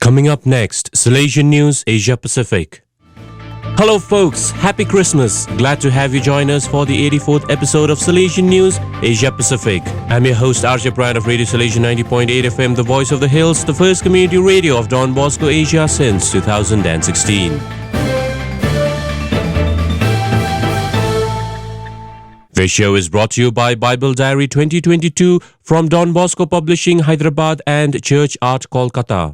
Coming up next, Salesian News Asia-Pacific. Hello folks, happy Christmas. Glad to have you join us for the 84th episode of Salesian News Asia-Pacific. I'm your host RJ Brand of Radio Salesian 90.8 FM, the voice of the hills, the first community radio of Don Bosco Asia since 2016. This show is brought to you by Bible Diary 2022 from Don Bosco Publishing, Hyderabad and Church Art, Kolkata.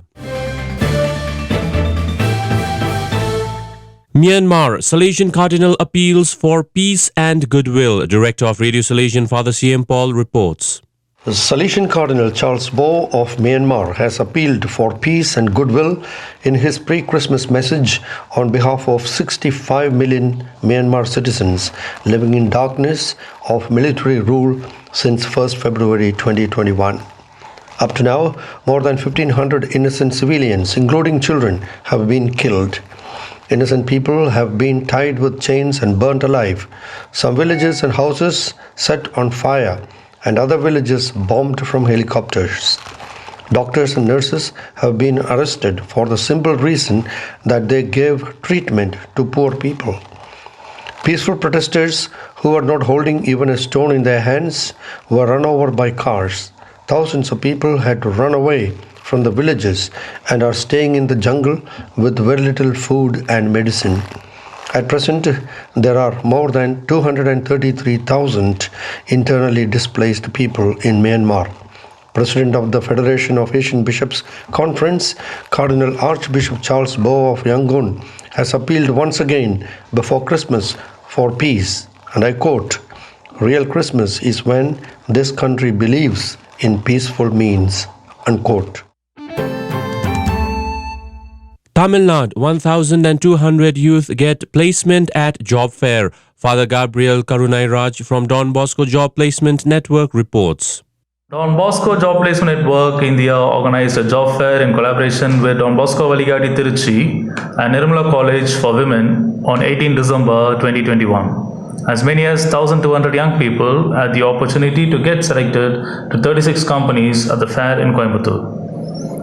Myanmar, Salesian Cardinal appeals for peace and goodwill. Director of Radio Salesian, Father C.M. Paul, reports. The Salesian Cardinal Charles Bo of Myanmar has appealed for peace and goodwill in his pre-Christmas message on behalf of 65 million Myanmar citizens living in darkness of military rule since 1st February 2021. Up to now, more than 1,500 innocent civilians, including children, have been killed. Innocent people have been tied with chains and burnt alive. Some villages and houses set on fire, and other villages bombed from helicopters. Doctors and nurses have been arrested for the simple reason that they gave treatment to poor people. Peaceful protesters who were not holding even a stone in their hands were run over by cars. Thousands of people had to run away from the villages and are staying in the jungle with very little food and medicine. At present, there are more than 233,000 internally displaced people in Myanmar. President of the Federation of Asian Bishops Conference, Cardinal Archbishop Charles Bo of Yangon, has appealed once again before Christmas for peace. And I quote, "Real Christmas is when this country believes in peaceful means," unquote. Tamilnadu, 1,200 youth get placement at job fair. Father Gabriel Karunairaj from Don Bosco Job Placement Network reports. Don Bosco Job Placement Network India organized a job fair in collaboration with Don Bosco Valigadi Tiruchi and Nirmala College for Women on 18 December 2021. As many as 1,200 young people had the opportunity to get selected to 36 companies at the fair in Coimbatore.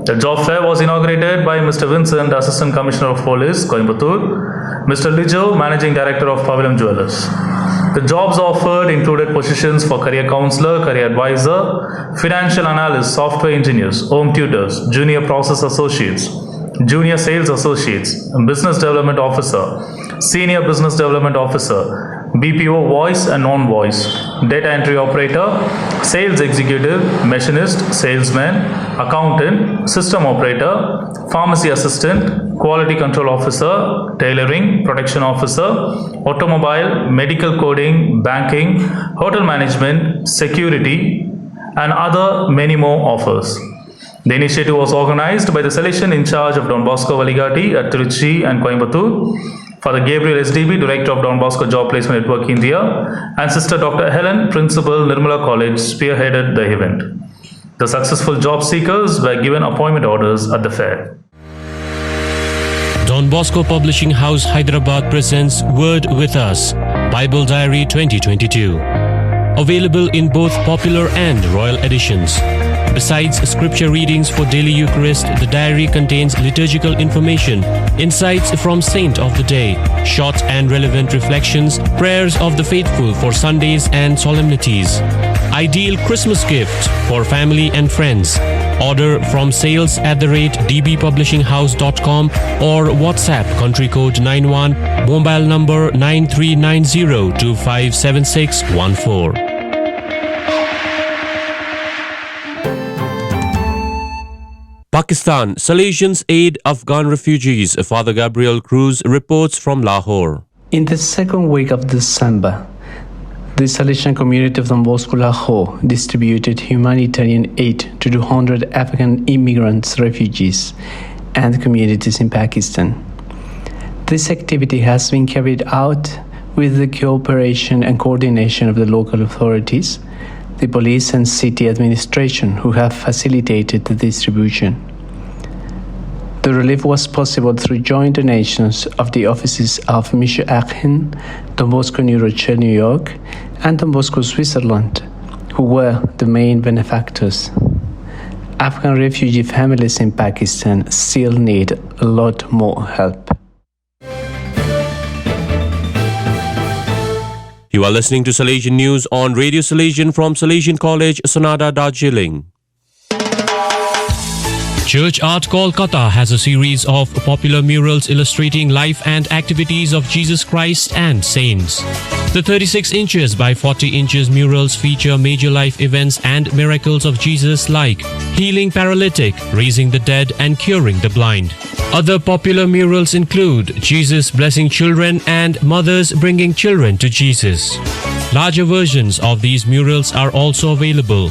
The job fair was inaugurated by Mr. Vincent, Assistant Commissioner of Police, Coimbatore, Mr. Lijo, Managing Director of Pavilion Jewelers. The jobs offered included positions for career counselor, career advisor, financial analyst, software engineers, home tutors, junior process associates, junior sales associates, business development officer, senior business development officer, BPO voice and non-voice, data entry operator, sales executive, machinist, salesman, accountant, system operator, pharmacy assistant, quality control officer, tailoring, production officer, automobile, medical coding, banking, hotel management, security, and other many more offers. The initiative was organized by the Salesian in charge of Don Bosco Valigati at Tiruchi and Coimbatore, Father Gabriel SDB, Director of Don Bosco Job Placement Network India, and Sister Dr. Helen, Principal, Nirmala College, spearheaded the event. The successful job seekers were given appointment orders at the fair. Don Bosco Publishing House, Hyderabad presents Word With Us, Bible Diary 2022. Available in both popular and royal editions. Besides scripture readings for daily Eucharist, the diary contains liturgical information, insights from Saint of the Day, short and relevant reflections, prayers of the faithful for Sundays and solemnities. Ideal Christmas gift for family and friends. Order from sales@dbpublishinghouse.com or WhatsApp country code 91, mobile number 9390257614. Pakistan, Salesians aid Afghan refugees. Father Gabriel Cruz reports from Lahore. In the second week of December, the Salesian community of Don Bosco Lahore distributed humanitarian aid to 200 Afghan immigrants, refugees, and communities in Pakistan. This activity has been carried out with the cooperation and coordination of the local authorities, the police and city administration, who have facilitated the distribution. The relief was possible through joint donations of the offices of Missionary, Don Bosco New Rochelle, New York, and Don Bosco Switzerland, who were the main benefactors. Afghan refugee families in Pakistan still need a lot more help. You are listening to Salesian News on Radio Salesian from Salesian College, Sonada, Darjeeling. Church Art Kolkata has a series of popular murals illustrating life and activities of Jesus Christ and saints. The 36 inches by 40 inches murals feature major life events and miracles of Jesus like healing paralytic, raising the dead and curing the blind. Other popular murals include Jesus blessing children and mothers bringing children to Jesus. Larger versions of these murals are also available.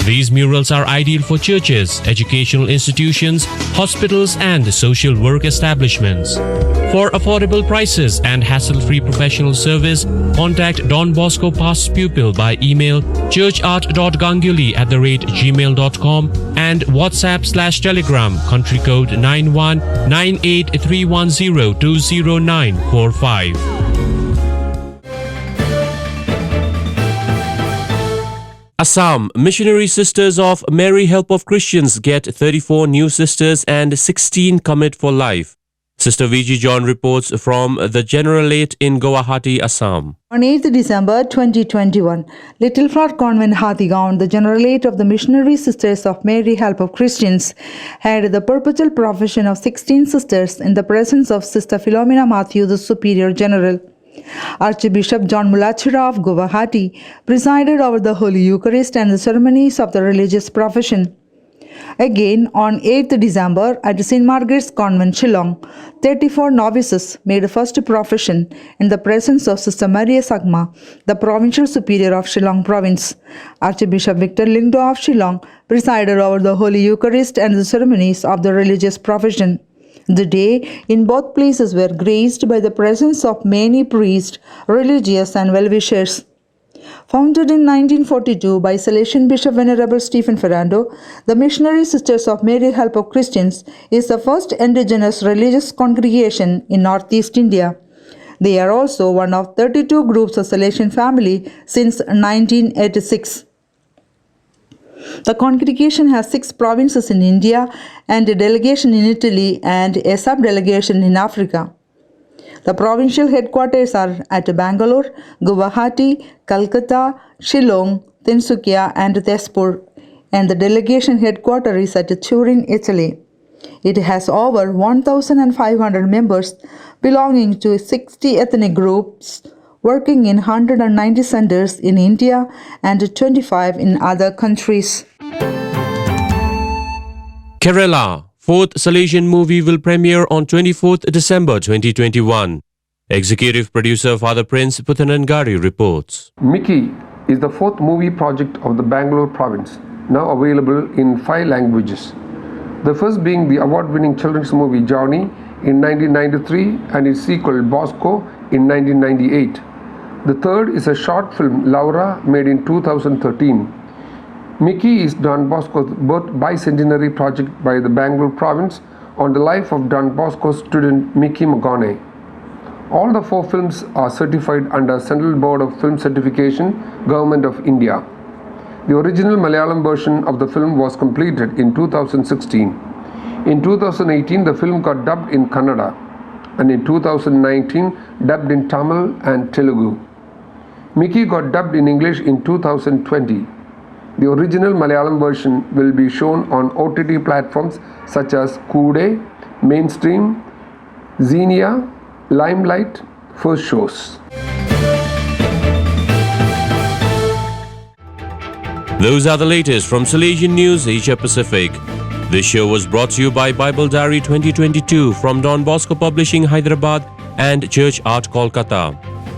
These murals are ideal for churches, educational institutions, hospitals and social work establishments. For affordable prices and hassle-free professional service, contact Don Bosco Past Pupil by email churchart.ganguli@gmail.com and WhatsApp/Telegram country code 919831020945. Assam, Missionary Sisters of Mary Help of Christians get 34 new sisters and 16 commit for life. Sister VG John reports from the Generalate in Guwahati, Assam. On 8th December 2021, Little Flower Convent, Hathigaon, the Generalate of the Missionary Sisters of Mary Help of Christians, had the perpetual profession of 16 sisters in the presence of Sister Philomena Matthew, the Superior General. Archbishop John Mulachira of Guwahati presided over the Holy Eucharist and the ceremonies of the religious profession. Again, on 8th December, at St. Margaret's Convent, Shillong, 34 novices made a first profession in the presence of Sister Maria Sagma, the Provincial Superior of Shillong Province. Archbishop Victor Lingdo of Shillong presided over the Holy Eucharist and the ceremonies of the religious profession. The day in both places were graced by the presence of many priests, religious and well-wishers. Founded in 1942 by Salesian Bishop Venerable Stephen Ferrando, the Missionary Sisters of Mary Help of Christians is the first indigenous religious congregation in Northeast India. They are also one of 32 groups of Salesian Family since 1986. The congregation has 6 provinces in India and a delegation in Italy and a sub-delegation in Africa. The provincial headquarters are at Bangalore, Guwahati, Calcutta, Shillong, Tinsukia and Tezpur, and the delegation headquarters is at Turin, Italy. It has over 1,500 members belonging to 60 ethnic groups working in 190 centers in India and 25 in other countries. Kerala, 4th Salesian movie will premiere on 24th December 2021. Executive producer Father Prince Puthanangari reports. Mickey is the 4th movie project of the Bangalore province, now available in 5 languages. The first being the award-winning children's movie Johnny in 1993 and its sequel Bosco in 1998. The third is a short film, Laura, made in 2013. Mickey is Don Bosco's bicentenary project by the Bangalore province on the life of Don Bosco's student Mickey Magone. All the 4 films are certified under Central Board of Film Certification, Government of India. The original Malayalam version of the film was completed in 2016. In 2018, the film got dubbed in Kannada, and in 2019, dubbed in Tamil and Telugu. Mickey got dubbed in English in 2020. The original Malayalam version will be shown on OTT platforms such as Kude, Mainstream, Xenia, Limelight, First Shows. Those are the latest from Salesian News Asia-Pacific. This show was brought to you by Bible Diary 2022 from Don Bosco Publishing, Hyderabad and Church Art Kolkata.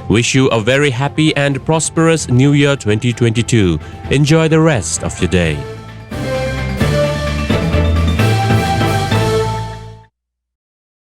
Wish you a very happy and prosperous New Year 2022. Enjoy the rest of your day.